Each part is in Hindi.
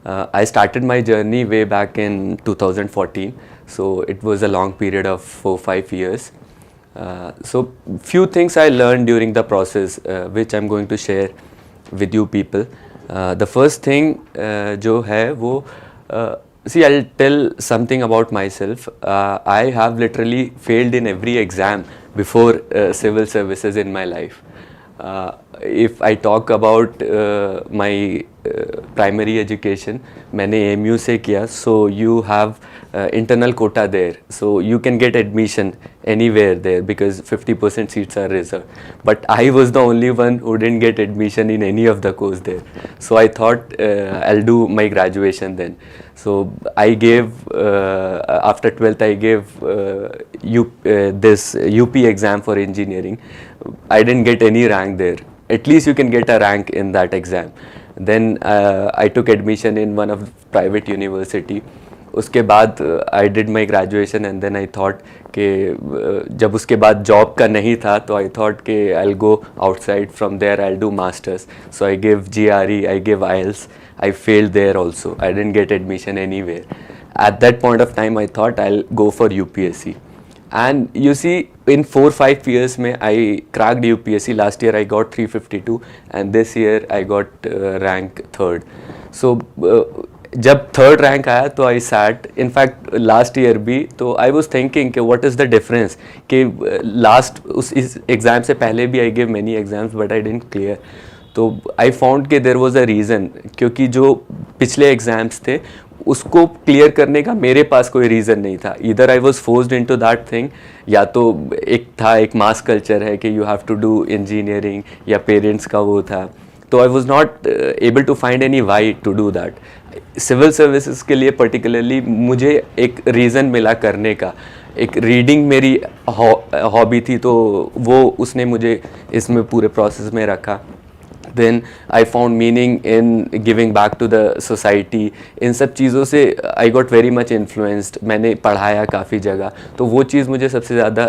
I started my journey way back in 2014, so it was a long period of 4-5 years. So few things I learned during the process, which I'm going to share with you people. The first thing जो है वो see, I'll tell something about myself. I have literally failed in every exam before civil services in my life. If I talk about my primary education, मैंने AMU से किया, so you have internal quota there, so you can get admission anywhere there because 50% seats are reserved. But I was the only one who didn't get admission in any of the course there. So I thought I'll do my graduation then. So I gave after 12th I gave this UP exam for engineering. I didn't get any rank there. At least you can get a rank in that exam. Then I took admission in one of private university. उसके बाद I did my graduation and then I thought कि जब उसके बाद जॉब का नहीं था तो आई थॉट कि I will go outside from there I will do masters. So I give GRE, I give IELTS. I failed there also. I didn't get admission anywhere. At that point of time, I thought I'll go for UPSC. And you see, in 4-5 years, I cracked UPSC. Last year, I got 352, and this year, I got rank 3rd. So, जब 3rd rank आया तो I sat. In fact, last year भी तो I was thinking कि what is the difference कि last इस exam से पहले भी I gave many exams but I didn't clear. तो आई फाउंड कि देयर वाज अ रीज़न, क्योंकि जो पिछले एग्ज़ाम्स थे उसको क्लियर करने का मेरे पास कोई रीज़न नहीं था. Either I was forced into that thing, या तो एक मास कल्चर है कि you have to do engineering, या पेरेंट्स का वो था. तो I was not able to find any why to do that. Civil services के लिए पर्टिकुलरली मुझे एक रीज़न मिला करने का. एक रीडिंग मेरी हॉबी थी, तो वो उसने मुझे इसमें पूरे प्रोसेस में रखा. Then I found meaning in giving back to the society. इन सब चीज़ों से I got very much influenced. मैंने पढ़ाया काफ़ी जगह, तो वो चीज़ मुझे सबसे ज़्यादा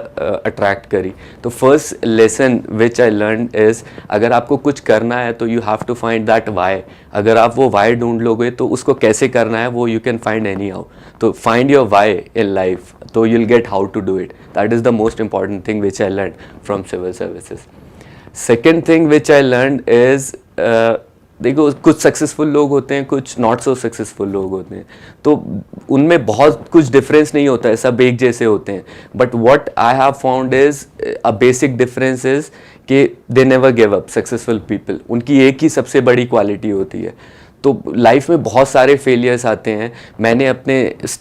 अट्रैक्ट करी. तो first lesson which I learn is, अगर आपको कुछ करना है तो you have to find that why. अगर आप वो वाई ढूंढ लोगे तो उसको कैसे करना है वो you can find any how. तो find your why in life, तो you will get how to do it. That is the most important thing which I learn from civil services. Second thing which I learn is, देखो कुछ सक्सेसफुल लोग होते हैं, कुछ नॉट सो सक्सेसफुल लोग होते हैं, तो उनमें बहुत कुछ डिफरेंस नहीं होता है, सब एक जैसे होते हैं. But what I have found is a basic difference is कि they never give up. Successful people, उनकी एक ही सबसे बड़ी क्वालिटी होती है. तो लाइफ में बहुत सारे फेलियर्स आते हैं. मैंने अपने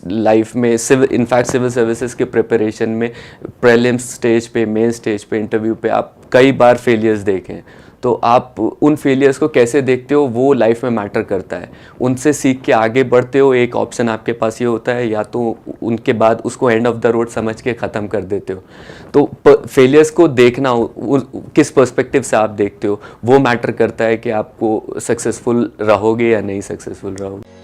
लाइफ में इनफैक्ट सिविल सर्विसेज के प्रिपरेशन में प्रीलिम्स स्टेज पे, मेन स्टेज पे, इंटरव्यू पे आप कई बार फेलियर्स देखें. तो आप उन फेलियर्स को कैसे देखते हो वो लाइफ में मैटर करता है. उनसे सीख के आगे बढ़ते हो, एक ऑप्शन आपके पास ये होता है, या तो उनके बाद उसको एंड ऑफ द रोड समझ के ख़त्म कर देते हो. तो फेलियर्स को देखना, किस पर्सपेक्टिव से आप देखते हो वो मैटर करता है कि आपको सक्सेसफुल रहोगे या नहीं सक्सेसफुल रहोगे.